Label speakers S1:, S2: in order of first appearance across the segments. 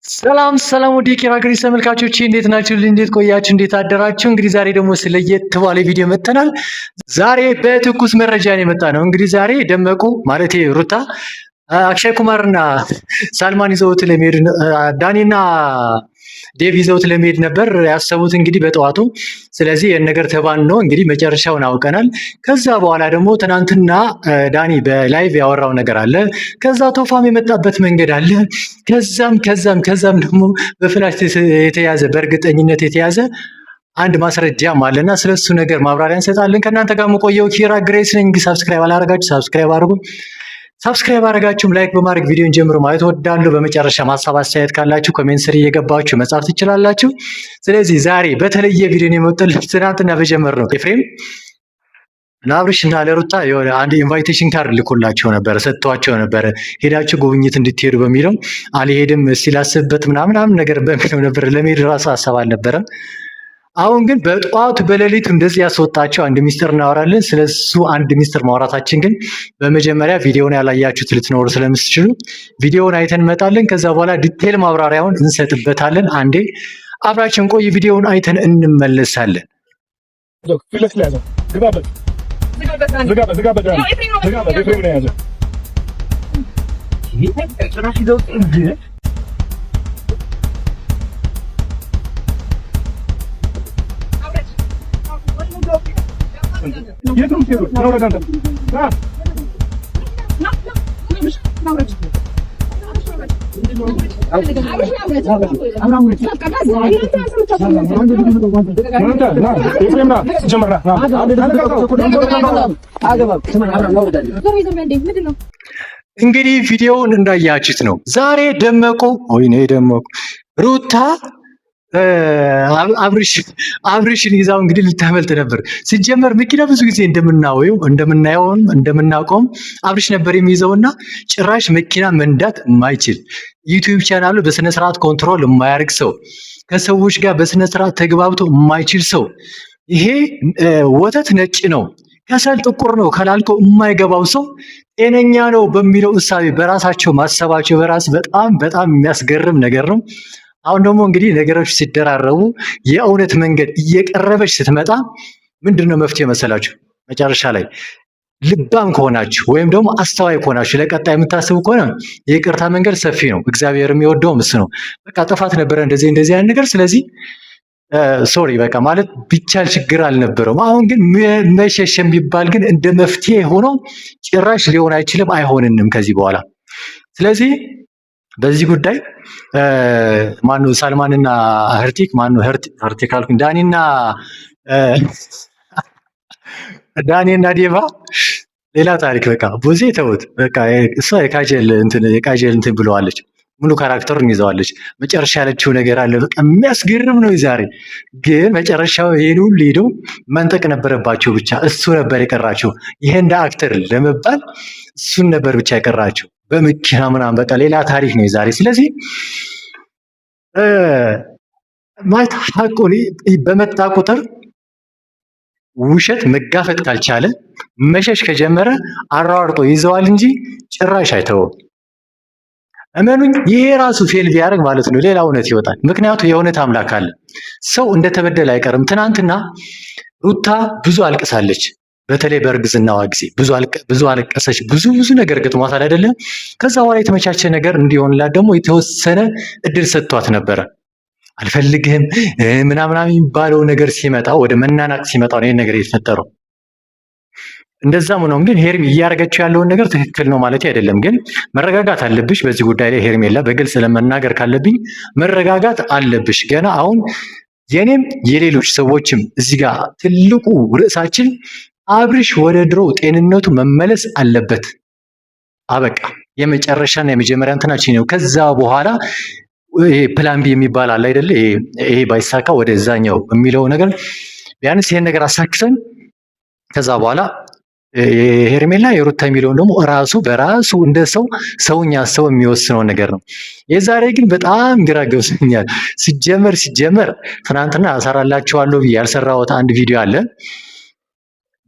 S1: ሰላም ሰላም ወዲ ኬራ ግሪስ ተመልካቾች እንዴት ናችሁ? እንዴት ቆያችሁ? እንዴት አደራችሁ? እንግዲህ ዛሬ ደግሞ ስለየት ባለ ቪዲዮ መጥተናል። ዛሬ በትኩስ መረጃ ነው የመጣ ነው። እንግዲህ ዛሬ ደመቁ ማለት ሩታ አክሻይ ኩማርና ሳልማን ይዘውት ለመሄድ ዳኒና ዴቭ ይዘውት ለመሄድ ነበር ያሰቡት እንግዲህ በጠዋቱ። ስለዚህ ይህን ነገር ተባን ነው እንግዲህ መጨረሻውን አውቀናል። ከዛ በኋላ ደግሞ ትናንትና ዳኒ በላይቭ ያወራው ነገር አለ። ከዛ ቶፋም የመጣበት መንገድ አለ። ከዛም ደግሞ በፍላሽ የተያዘ በእርግጠኝነት የተያዘ አንድ ማስረጃም አለና ስለሱ ነገር ማብራሪያ እንሰጣለን። ከእናንተ ጋር የምቆየው ኪራ ግሬስ ነኝ። ሰብስክራይብ አላረጋችሁ ሰብስክራይብ አድርጉ። ሰብስክራይብ አድርጋችሁም ላይክ በማድረግ ቪዲዮን ጀምሮ ማለት ወዳለሁ። በመጨረሻ ሀሳብ አስተያየት ካላችሁ ኮሜንት ስር እየገባችሁ መጻፍ ትችላላችሁ። ስለዚህ ዛሬ በተለየ ቪዲዮን የመጣሁት ትናንትና በጀመርነው ኤፍሬም ለአብርሽ እና ለሩታ የሆነ አንድ ኢንቫይቴሽን ካርድ ልኮላቸው ነበር፣ ሰጥቷቸው ነበር ሄዳችሁ ጉብኝት እንድትሄዱ በሚለው አልሄድም ሲላስብበት ምናምን ነገር በሚለው ነበር። ለመሄድ ራሱ ሀሳብ አልነበረም። አሁን ግን በጠዋቱ በሌሊቱ እንደዚህ ያስወጣቸው አንድ ሚስጥር እናወራለን። ስለሱ አንድ ሚስጥር ማውራታችን ግን በመጀመሪያ ቪዲዮውን ያላያችሁት ልትኖሩ ስለምትችሉ ቪዲዮውን አይተን እንመጣለን። ከዛ በኋላ ዲቴል ማብራሪያውን እንሰጥበታለን። አንዴ አብራችን ቆይ፣ ቪዲዮውን አይተን እንመለሳለን። እንግዲህ ቪዲዮውን እንዳያችሁት ነው። ዛሬ ደመቁ ሩታ አብርሽን ይዛው እንግዲህ ልታመልጥ ነበር። ሲጀመር መኪና ብዙ ጊዜ እንደምናውቀውም አብርሽ ነበር የሚይዘውና ጭራሽ መኪና መንዳት የማይችል ዩቲዩብ ቻናሉ በስነ ስርዓት ኮንትሮል የማያደርግ ሰው፣ ከሰዎች ጋር በስነ ስርዓት ተግባብቶ የማይችል ሰው፣ ይሄ ወተት ነጭ ነው ከሰል ጥቁር ነው ካላልከው የማይገባው ሰው ጤነኛ ነው በሚለው እሳቤ በራሳቸው ማሰባቸው በራስ በጣም የሚያስገርም ነገር ነው። አሁን ደግሞ እንግዲህ ነገሮች ሲደራረቡ የእውነት መንገድ እየቀረበች ስትመጣ ምንድነው መፍትሄ መሰላችሁ? መጨረሻ ላይ ልባም ከሆናችሁ ወይም ደግሞ አስተዋይ ከሆናችሁ ለቀጣይ የምታስቡ ከሆነ የይቅርታ መንገድ ሰፊ ነው። እግዚአብሔር የሚወደው ምስ ነው። በቃ ጥፋት ነበረ እንደዚህ አይነት ነገር፣ ስለዚህ ሶሪ በቃ ማለት ቢቻል ችግር አልነበረውም። አሁን ግን መሸሽ የሚባል ግን እንደ መፍትሄ ሆኖ ጭራሽ ሊሆን አይችልም፣ አይሆንንም ከዚህ በኋላ። ስለዚህ በዚህ ጉዳይ ማኑ ሳልማንና ህርቲክ ህርቲክ አልኩኝ ዳኒና ዴቫ ሌላ ታሪክ። በቃ ብዙ ተውት። በቃ እሷ የቃጀል እንትን ብለዋለች። ሙሉ ካራክተሩን ይዘዋለች። መጨረሻ ያለችው ነገር አለ። በቃ የሚያስገርም ነው። ዛሬ ግን መጨረሻው ይሄን ሁሉ ሄደው መንጠቅ ነበረባቸው። ብቻ እሱ ነበር የቀራቸው። ይሄ እንደ አክተር ለመባል እሱን ነበር ብቻ የቀራቸው። በመኪና ምናምን በቃ ሌላ ታሪክ ነው ዛሬ። ስለዚህ ማለት ሐቁ በመጣ ቁጥር ውሸት መጋፈጥ ካልቻለ መሸሽ ከጀመረ አራርጦ ይዘዋል እንጂ ጭራሽ አይተውም። እመኑኝ፣ ይሄ ራሱ ፌል ቢያደርግ ማለት ነው ሌላ እውነት ይወጣል። ምክንያቱም የእውነት አምላክ አለ። ሰው እንደተበደለ አይቀርም። ትናንትና ሩታ ብዙ አልቅሳለች። በተለይ በእርግዝናዋ ጊዜ ብዙ አለቀሰች። ብዙ ነገር ገጥሟታል አይደለ? ከዛ በኋላ የተመቻቸ ነገር እንዲሆንላት ደግሞ የተወሰነ እድል ሰጥቷት ነበረ። አልፈልግህም ምናምን የሚባለው ነገር ሲመጣ፣ ወደ መናናቅ ሲመጣ ነው ይሄን ነገር የተፈጠረው። እንደዛም ሆኖም ግን ሄርሚ እያደረገችው ያለውን ነገር ትክክል ነው ማለት አይደለም። ግን መረጋጋት አለብሽ በዚህ ጉዳይ ላይ ሄርሜላ፣ በግልጽ ለመናገር ካለብኝ መረጋጋት አለብሽ። ገና አሁን የኔም የሌሎች ሰዎችም እዚህ ጋር ትልቁ ርዕሳችን አብርሽ ወደ ድሮ ጤንነቱ መመለስ አለበት። አበቃ። የመጨረሻና የመጀመሪያ እንትናችን ነው። ከዛ በኋላ ይሄ ፕላን ቢ የሚባል አለ አይደለ? ይሄ ባይሳካ ወደዛኛው የሚለው ነገር ቢያንስ ይሄን ነገር አሳክሰን ከዛ በኋላ ሄርሜላ የሩታ የሚለውን ደግሞ በራሱ እንደ ሰውኛ ሰው የሚወስነው ነገር ነው። የዛሬ ግን በጣም ግራ ገብቶኛል። ሲጀመር ትናንትና አሰራላችኋለሁ ብዬ ያልሰራሁት አንድ ቪዲዮ አለ።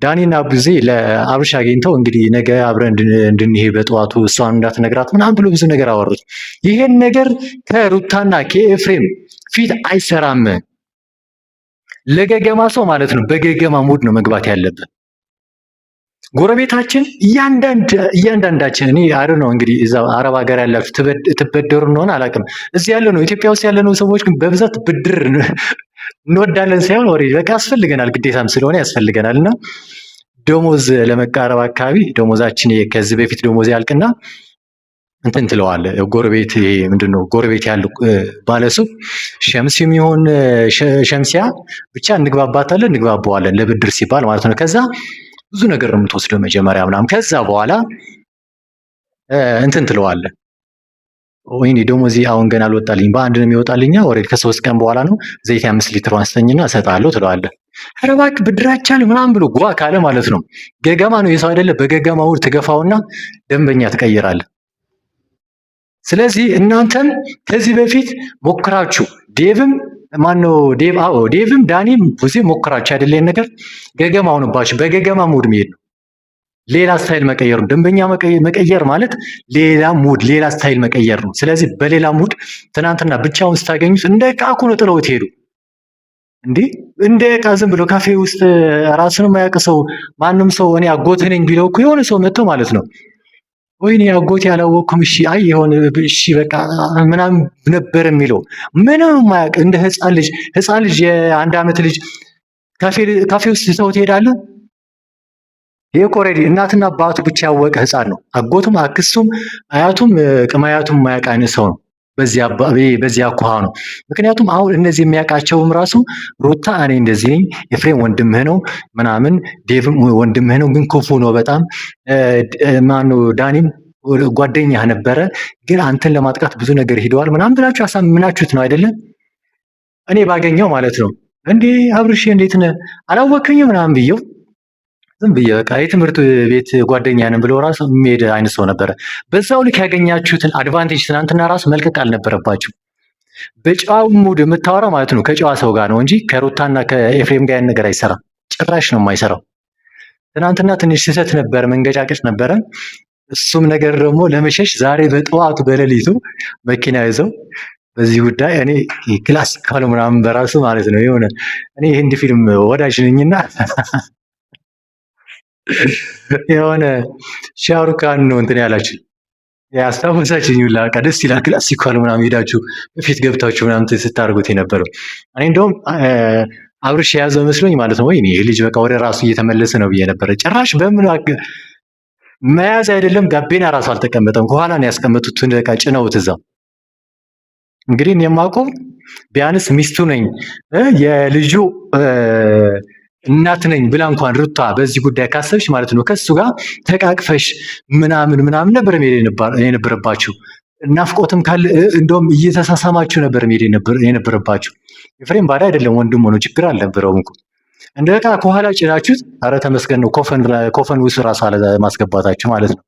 S1: ዳኒና ቡዜ ለአብርሽ አግኝተው እንግዲህ ነገ አብረን እንድንሄድ በጠዋቱ እሷን እንዳትነግራት ምናምን ብሎ ብዙ ነገር አወሩት። ይሄን ነገር ከሩታና ከኤፍሬም ፊት አይሰራም። ለገገማ ሰው ማለት ነው በገገማ ሙድ ነው መግባት ያለብን። ጎረቤታችን እያንዳንዳችን እኔ አረ ነው እንግዲህ እዛ አረብ ሀገር ያላችሁ ትበደሩ እንደሆነ አላውቅም። እዚህ ያለ ነው ኢትዮጵያ ውስጥ ያለነው ሰዎች ግን በብዛት ብድር እንወዳለን ሳይሆን ወሬ በቃ ያስፈልገናል፣ ግዴታም ስለሆነ ያስፈልገናል። እና ደሞዝ ለመቃረብ አካባቢ ደሞዛችን ከዚህ በፊት ደሞዝ ያልቅና እንትን ትለዋለ ጎረቤት ይሄ ምንድነው ጎረቤት ያለው ባለሱቅ ሸምስ የሚሆን ሸምሲያ ብቻ እንግባባዋለን ለብድር ሲባል ማለት ነው። ከዛ ብዙ ነገር ነው የምትወስደው መጀመሪያ ምናምን። ከዛ በኋላ እንትን ትለዋለ ወይኔ ደሞዜ አሁን ገና አልወጣልኝ በአንድ ነው የሚወጣልኛ ኦልሬዲ ከ3 ቀን በኋላ ነው ዘይት 5 ሊትር አንስተኝና እሰጥሃለሁ ትለዋለ። ኧረ እባክህ ብድር አይቻልም ምናምን ብሎ ጓ ካለ ማለት ነው ገገማ ነው የሰው አይደለ። በገገማ ውድ ትገፋውና ደንበኛ ትቀይራለህ። ስለዚህ እናንተም ከዚህ በፊት ሞክራችሁ ዴቭም ዳኒም ብዙ ሞክራችሁ አይደለ ነገር ገገማ ሆነባችሁ። በገገማ ሙድ መሄድ ነው ሌላ ስታይል መቀየር ነው። ደንበኛ መቀየር ማለት ሌላ ሙድ ሌላ ስታይል መቀየር ነው። ስለዚህ በሌላ ሙድ ትናንትና ብቻውን ስታገኙት እንደ ዕቃ እኮ ነው ጥለውት ሄዱ። እንዴ እንደ ዕቃ ዝም ብሎ ካፌ ውስጥ ራሱን የማያውቅ ሰው ማንም ሰው እኔ አጎትህ ነኝ ቢለው እኮ የሆነ ሰው መጥቶ ማለት ነው ወይኔ አጎቴ ያላወቅኩም እሺ አይ የሆነ እሺ በቃ ምናምን ነበር የሚለው ምንም የማያውቅ እንደ ህፃን ልጅ የአንድ ዓመት ልጅ ካፌ ውስጥ ሰው ትሄዳለህ። ይሄ እኮ ኦልሬዲ እናትና አባቱ ብቻ ያወቀ ህፃን ነው። አጎቱም አክስቱም አያቱም ቅማያቱም የማያውቅ አይነት ሰው ነው። በዚያ አኳኋ ነው። ምክንያቱም አሁን እነዚህ የሚያውቃቸውም ራሱ ሩታ እኔ እንደዚህ ነኝ፣ ኤፍሬም ወንድምህ ነው ምናምን፣ ዴቭም ወንድምህ ነው ግን ክፉ ነው በጣም ማነው፣ ዳኒም ጓደኛህ ነበረ ግን አንተን ለማጥቃት ብዙ ነገር ሂደዋል ምናምን ብላችሁ አሳምናችሁት ነው አይደለም? እኔ ባገኘው ማለት ነው እንዴ አብርሽ እንዴት ነህ አላወቅኝም ምናምን ብየው ዝም ብዬ በቃ የትምህርት ቤት ጓደኛ ነን ብሎ ራሱ የሚሄድ አይነት ሰው ነበረ። በዛው ልክ ያገኛችሁትን አድቫንቴጅ ትናንትና ራሱ መልቀቅ አልነበረባችሁ። በጨዋው ሙድ የምታወራው ማለት ነው ከጨዋ ሰው ጋር ነው እንጂ ከሩታና ከኤፍሬም ጋር ያን ነገር አይሰራም። ጭራሽ ነው የማይሰራው። ትናንትና ትንሽ ስህተት ነበረ፣ መንገጫቀጭ ነበረ። እሱም ነገር ደግሞ ለመሸሽ ዛሬ በጠዋቱ በሌሊቱ መኪና ይዘው በዚህ ጉዳይ እኔ ክላሲካል ምናምን በራሱ ማለት ነው የሆነ እኔ ህንድ ፊልም ወዳጅ ነኝና የሆነ ሻሩካን ነው እንትን ያላችሁ ያስታወሳችኝ ሁላ በቃ ደስ ይላል። ክላሲካል ምናምን ሄዳችሁ በፊት ገብታችሁ ምናምን ስታደርጉት የነበረው እኔ እንደውም አብርሽ የያዘው መስሎኝ ማለት ነው። ወይኔ ይህ ልጅ በቃ ወደ ራሱ እየተመለሰ ነው ብዬ ነበረ። ጭራሽ በምን መያዝ አይደለም ጋቤና ራሱ አልተቀመጠም፣ ከኋላ ነው ያስቀመጡት። በቃ ጭነውት እዛ እንግዲህ የማውቀው ቢያንስ ሚስቱ ነኝ የልጁ እናት ነኝ ብላ እንኳን ሩታ በዚህ ጉዳይ ካሰብሽ ማለት ነው ከሱ ጋር ተቃቅፈሽ ምናምን ነበር መሄድ የነበረባችሁ። ናፍቆትም ካለ እንደውም እየተሳሳማችሁ ነበር መሄድ የነበረባችሁ። ኤፍሬም ባዳ አይደለም ወንድም ሆኖ ችግር አልነበረውም እኮ እንደ ዕቃ ከኋላ ጭናችሁት። ኧረ ተመስገን ነው ኮፈን ውስጥ ራሱ አለማስገባታችሁ ማለት ነው።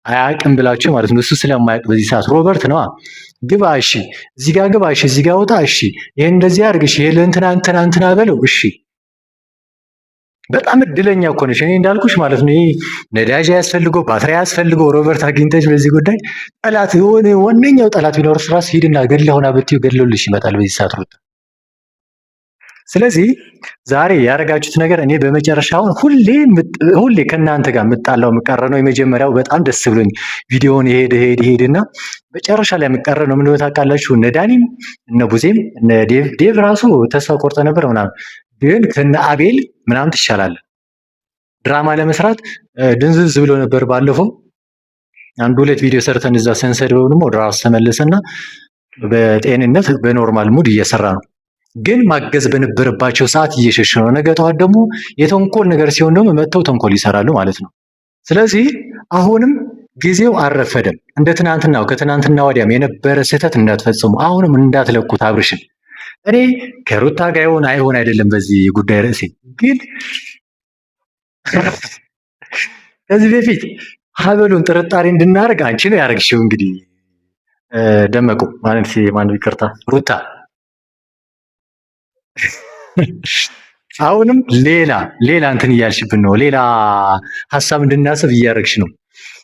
S1: አያውቅም ብላችሁ ማለት ነው። እሱ ስለማያውቅ በዚህ ሰዓት ሮበርት ነዋ ግባ እሺ፣ እዚህ ጋር ግባ እሺ፣ እዚህ ጋር ወጣ እሺ፣ ይሄን እንደዚህ አድርግ እሺ፣ ይሄ ለእንትና በለው እሺ። በጣም እድለኛ እኮ ነሽ። እኔ እንዳልኩሽ ማለት ነው ይሄ ነዳጅ ያስፈልገው ባትሪ ያስፈልገው ሮበርት አግኝተሽ በዚህ ጉዳይ ጠላት የሆነ ዋነኛው ጠላት ቢኖርስ ራስ ሂድና ገድለውና ብትይው ገድለውልሽ ይመጣል በዚህ ሰዓት ሩት። ስለዚህ ዛሬ ያደረጋችሁት ነገር እኔ በመጨረሻውን ሁሌ ከእናንተ ጋር የምጣላው የምቀረነው የመጀመሪያው በጣም ደስ ብሎኝ ቪዲዮውን ይሄድና መጨረሻ ላይ የምቀረነው ምን ታውቃላችሁ? እነ ዳኒም እነ ቡዜም እነ ዴቭ ራሱ ተስፋ ቆርጠ ነበር ምናምን፣ ግን ከነ አቤል ምናምን ትሻላለህ። ድራማ ለመስራት ድንዝዝ ብሎ ነበር ባለፈው። አንድ ሁለት ቪዲዮ ሰርተን እዛ ሰንሰድበው ደግሞ ወደ ራሱ ተመለሰና በጤንነት በኖርማል ሙድ እየሰራ ነው። ግን ማገዝ በነበረባቸው ሰዓት እየሸሸ ነው። ነገ ጠዋት ደግሞ የተንኮል ነገር ሲሆን ደግሞ መጥተው ተንኮል ይሰራሉ ማለት ነው። ስለዚህ አሁንም ጊዜው አልረፈደም። እንደ ትናንትናው ከትናንትና ወዲያም የነበረ ስህተት እንዳትፈጽሙ። አሁንም እንዳትለቁት አብርሽን። እኔ ከሩታ ጋር ይሆን አይሆን አይደለም በዚህ ጉዳይ ርዕሴ፣ ግን ከዚህ በፊት ሀበሉን ጥርጣሬ እንድናደርግ አንቺ ነው ያደረግሽው። እንግዲህ ደመቁ ማለት ማን ይቅርታ ሩታ አሁንም ሌላ እንትን እያልሽብን ነው። ሌላ ሀሳብ እንድናስብ እያደረግሽ ነው።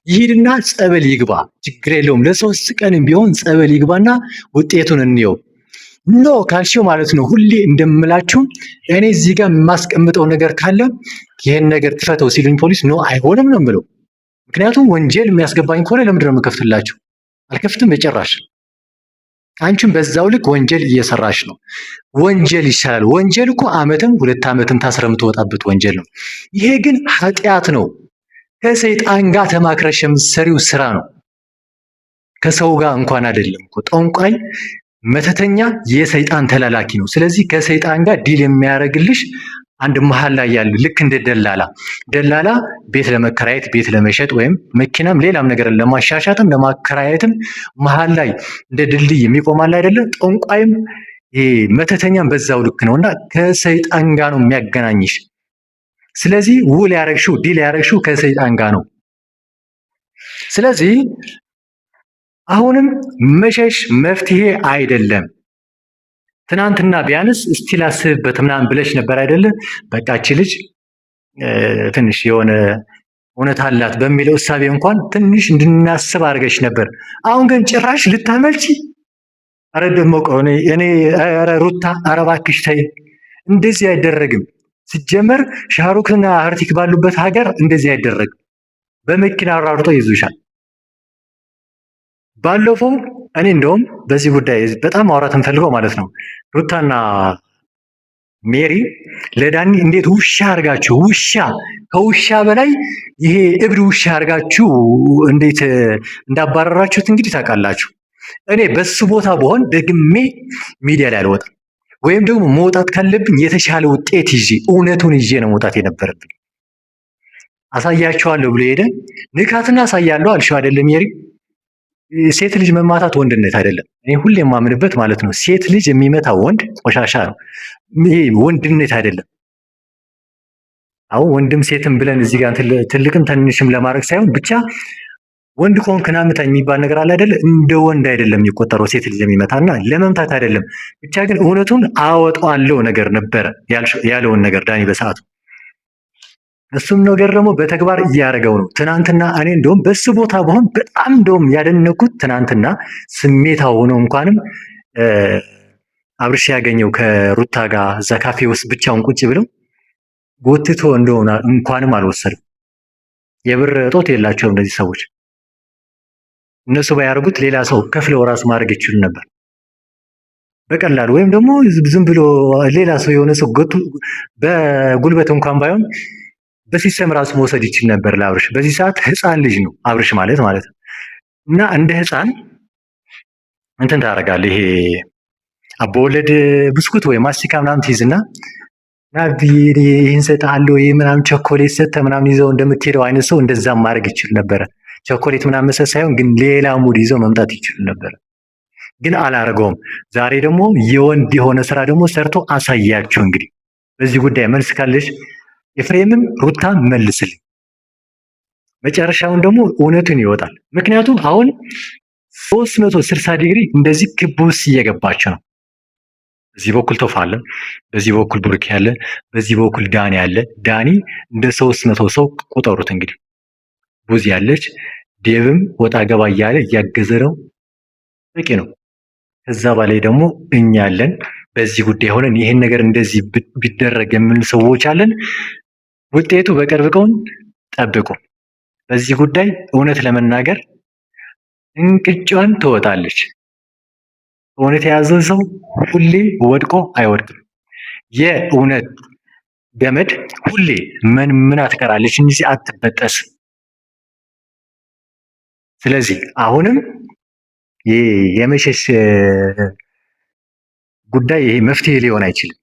S1: ይሂድና ጸበል ይግባ፣ ችግር የለውም። ለ3 ቀንም ቢሆን ጸበል ይግባና ውጤቱን እንየው። ኖ ካልሽው ማለት ነው። ሁሌ እንደምላችሁ እኔ እዚህ ጋር የማስቀምጠው ነገር ካለ ይሄን ነገር ክፈተው ሲሉኝ ፖሊስ ኖ አይሆንም ነው የምለው። ምክንያቱም ወንጀል የሚያስገባኝ ከሆነ ለምንድን ነው የምከፍትላችሁ? አልከፍትም በጭራሽ። አንቺም በዛው ልክ ወንጀል እየሰራሽ ነው። ወንጀል ይሻላል። ወንጀል እኮ ዓመትም 2 ዓመትም ታስረ የምትወጣበት ወንጀል ነው። ይሄ ግን ኃጢአት ነው። ከሰይጣን ጋር ተማክረሽ የምትሰሪው ስራ ነው። ከሰው ጋር እንኳን አይደለም እኮ ጠንቋይ መተተኛ የሰይጣን ተላላኪ ነው። ስለዚህ ከሰይጣን ጋር ዲል የሚያደርግልሽ አንድ መሀል ላይ ያሉ ልክ እንደ ደላላ ቤት ለመከራየት ቤት ለመሸጥ ወይም መኪናም ሌላም ነገር ለማሻሻጥም ለማከራየትም መሀል ላይ እንደ ድልድይ የሚቆማል አይደለ? ጠንቋይም መተተኛም በዛው ልክ ነው እና ከሰይጣን ጋር ነው የሚያገናኝሽ። ስለዚህ ውል ያረግሽው ዲል ያረግሽው ከሰይጣን ጋር ነው። ስለዚህ አሁንም መሸሽ መፍትሄ አይደለም። ትናንትና ቢያንስ እስቲ ላስብበት ምናምን ብለሽ ነበር አይደለ? በቃች ልጅ ትንሽ የሆነ እውነት አላት በሚለው እሳቤ እንኳን ትንሽ እንድናስብ አድርገሽ ነበር። አሁን ግን ጭራሽ ልታመልጪ። ኧረ ደግሞ እኔ ኧረ ሩታ ኧረ እባክሽ ተይ፣ እንደዚህ አይደረግም። ሲጀመር ሻሩክና አርቲክ ባሉበት ሀገር እንደዚህ አይደረግም። በመኪና አራርጦ ይዙሻል። ባለፈው እኔ እንደውም በዚህ ጉዳይ በጣም ማውራት እንፈልገው ማለት ነው። ሩታና ሜሪ ለዳኒ እንዴት ውሻ አርጋችሁ ከውሻ በላይ ይሄ እብድ ውሻ አርጋችሁ እንዴት እንዳባረራችሁት እንግዲህ ታውቃላችሁ። እኔ በሱ ቦታ በሆን ደግሜ ሚዲያ ላይ አልወጣም፣ ወይም ደግሞ መውጣት ካለብኝ የተሻለ ውጤት ይዤ እውነቱን ይዤ ነው መውጣት የነበረብኝ። አሳያቸዋለሁ ብሎ ሄደ። ንካትና አሳያለሁ አልሽው አይደለም ሜሪ? ሴት ልጅ መማታት ወንድነት አይደለም። እኔ ሁሌ የማምንበት ማለት ነው። ሴት ልጅ የሚመታ ወንድ ቆሻሻ ነው። ይሄ ወንድነት አይደለም። አሁን ወንድም ሴትም ብለን እዚህ ጋር ትልቅም ትንሽም ለማድረግ ሳይሆን ብቻ ወንድ ከሆንክ ና ምታኝ የሚባል ነገር አለ አይደለ? እንደ ወንድ አይደለም የሚቆጠረው ሴት ልጅ የሚመታና ለመምታት አይደለም። ብቻ ግን እውነቱን አወጣዋለሁ ነገር ነበረ ያለውን ነገር ዳኒ በሰዓቱ እሱም ነገር ደግሞ በተግባር እያደረገው ነው። ትናንትና እኔ እንደውም በሱ ቦታ በሆን በጣም እንደውም ያደነኩት ትናንትና ስሜታው ሆኖ እንኳንም አብርሽ ያገኘው ከሩታ ጋር እዛ ካፌ ውስጥ ብቻውን ቁጭ ብለው ጎትቶ እንደሆነ እንኳንም አልወሰድም። የብር እጦት የላቸውም እነዚህ ሰዎች። እነሱ ባያደርጉት ሌላ ሰው ከፍለው ራሱ ማድረግ ይችሉ ነበር በቀላሉ። ወይም ደግሞ ዝም ብሎ ሌላ ሰው የሆነ ሰው በጉልበት እንኳን ባይሆን በሲስተም ራሱ መውሰድ ይችል ነበር ለአብርሽ። በዚህ ሰዓት ህፃን ልጅ ነው አብርሽ ማለት ነው። እና እንደ ህፃን እንትን ታደርጋለህ። ይሄ አቦወለድ ብስኩት ወይ ማስቲካ ምናምን ትይዝና ይህን ሰጥሃለሁ ይህ ምናምን ቸኮሌት ሰጥተህ ምናምን ይዘው እንደምትሄደው አይነት ሰው እንደዛም ማድረግ ይችል ነበረ። ቸኮሌት ምናምን መሰል ሳይሆን ግን ሌላ ሙድ ይዘው መምጣት ይችል ነበረ። ግን አላረገውም። ዛሬ ደግሞ የወንድ የሆነ ስራ ደግሞ ሰርቶ አሳያቸው። እንግዲህ በዚህ ጉዳይ መልስ ካለሽ ኤፍሬምም ሩታ መልስልኝ። መጨረሻውን ደግሞ እውነቱን ይወጣል። ምክንያቱም አሁን 360 ዲግሪ እንደዚህ ክብ ውስጥ እየገባች ነው። በዚህ በኩል ቶፋ አለ፣ በዚህ በኩል ብሩክ ያለ፣ በዚህ በኩል ዳኒ አለ። ዳኒ እንደ 300 ሰው ቁጠሩት እንግዲህ። ቡዝ ያለች፣ ዴቭም ወጣ ገባ እያለ እያገዘ ነው። በቂ ነው። ከዛ በላይ ደግሞ እኛ አለን። በዚህ ጉዳይ ሆነን ይሄን ነገር እንደዚህ ቢደረግ የምንል ሰዎች አለን። ውጤቱ በቅርብ ቀን ጠብቁ። በዚህ ጉዳይ እውነት ለመናገር እንቅጯን ትወጣለች። እውነት የያዘ ሰው ሁሌ ወድቆ አይወድቅም። የእውነት ገመድ ሁሌ ምን ትቀራለች እንጂ አትበጠስም። ስለዚህ አሁንም የመሸሽ ጉዳይ ይሄ መፍትሄ ሊሆን አይችልም።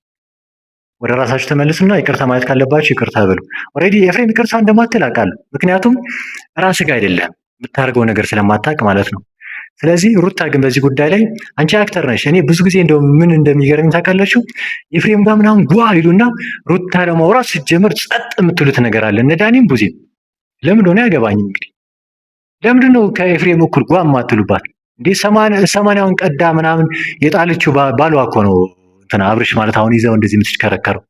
S1: ወደ ራሳችሁ ተመልሱና ይቅርታ ማለት ካለባችሁ ይቅርታ በሉ። ኦልሬዲ ኤፍሬም ይቅርታ እንደማትል አውቃለሁ። ምክንያቱም ራስህ ጋር አይደለም የምታደርገው ነገር ስለማታውቅ ማለት ነው። ስለዚህ ሩታ ግን በዚህ ጉዳይ ላይ አንቺ አክተር ነሽ። እኔ ብዙ ጊዜ እንደው ምን እንደሚገርም ታውቃላችሁ? ኤፍሬም ጋር ምናምን ጓ ይሉና ሩታ ለማውራት ስትጀምር ጸጥ የምትሉት ነገር አለ። እነ ዳኒም ቡዜም ለምን እንደሆነ አያገባኝም። እንግዲህ ለምንድን ነው ከኤፍሬም እኩል ጓ የማትሉባት እንዴ? 80ውን ቀዳ ምናምን የጣለችው ባሏ እኮ ነው እንትና አብርሽ ማለት አሁን ይዘው እንደዚህ የምትሽከረከረው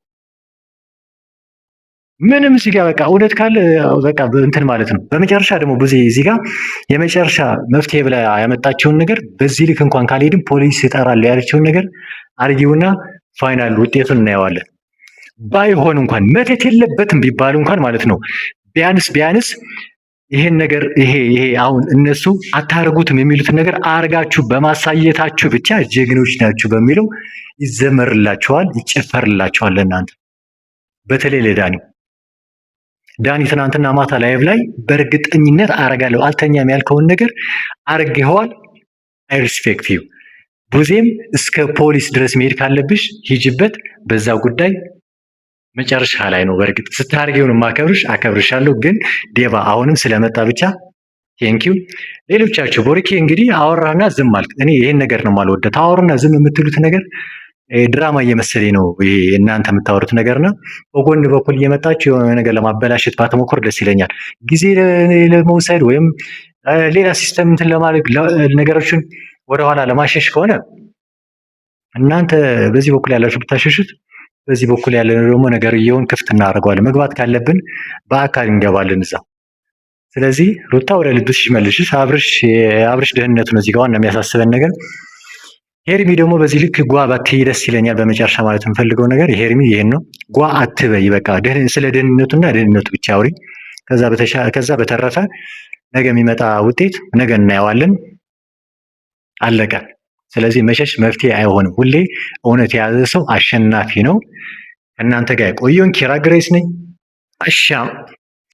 S1: ምንም እዚህ ጋር በቃ እውነት ካለ በቃ እንትን ማለት ነው። በመጨረሻ ደግሞ እዚህ ጋር የመጨረሻ መፍትሄ ብላ ያመጣቸውን ነገር በዚህ ልክ እንኳን ካልሄድም ፖሊስ ይጠራል ያለችውን ነገር አርጊውና ፋይናል ውጤቱን እናየዋለን። ባይሆን እንኳን መተት የለበትም ቢባሉ እንኳን ማለት ነው ቢያንስ ይሄን ነገር ይሄ አሁን እነሱ አታርጉትም የሚሉትን ነገር አርጋችሁ በማሳየታችሁ ብቻ ጀግኖች ናችሁ በሚለው ይዘመርላችኋል፣ ይጨፈርላችኋል። ለእናንተ በተለይ ዳኒ ትናንትና ማታ ላይቭ ላይ በእርግጠኝነት አረጋለሁ አልተኛም ያልከውን ነገር አርገኸዋል። አይ ሪስፔክት ዩ። ቡዜም እስከ ፖሊስ ድረስ መሄድ ካለብሽ ሂጅበት። በዛ ጉዳይ መጨረሻ ላይ ነው። በእርግጥ ስታርጊው ነው ማከብርሽ፣ አከብርሻለሁ። ግን ዴባ አሁንም ስለመጣ ብቻ ቴንኪው። ሌሎቻችሁ ቦሪኬ እንግዲህ አወራና ዝም አልክ። እኔ ይሄን ነገር ነው የማልወደው። ታወሩና ዝም የምትሉት ነገር ድራማ እየመሰለኝ ነው ይሄ እናንተ የምታወሩት ነገርና በጎን በኩል እየመጣችሁ የሆነ ነገር ለማበላሸት ባትሞክር ደስ ይለኛል። ጊዜ ለመውሰድ ወይም ሌላ ሲስተም እንትን ለማድረግ ነገሮችን ወደኋላ ለማሸሽ ከሆነ እናንተ በዚህ በኩል ያላችሁ ብታሸሹት፣ በዚህ በኩል ያለ ደግሞ ነገርየውን ክፍት እናደርገዋለን። መግባት ካለብን በአካል እንገባለን እዛ። ስለዚህ ሩታ ወደ ልብሽ መልሽሽ። አብርሽ ደህንነቱ ነው እዚህ ጋር ዋና የሚያሳስበን ነገር። ሄርሚ ደግሞ በዚህ ልክ ጓ ባትይ ደስ ይለኛል። በመጨረሻ ማለት የምፈልገው ነገር ሄርሚ ይሄን ነው። ጓ አትበይ። በቃ ስለ ደህንነቱና ደህንነቱ ብቻ አውሪ። ከዛ በተረፈ ነገ የሚመጣ ውጤት ነገ እናየዋለን። አለቀ። ስለዚህ መሸሽ መፍትሄ አይሆንም። ሁሌ እውነት የያዘ ሰው አሸናፊ ነው። እናንተ ጋር የቆየውን ኪራ ግሬስ ነኝ። አሻም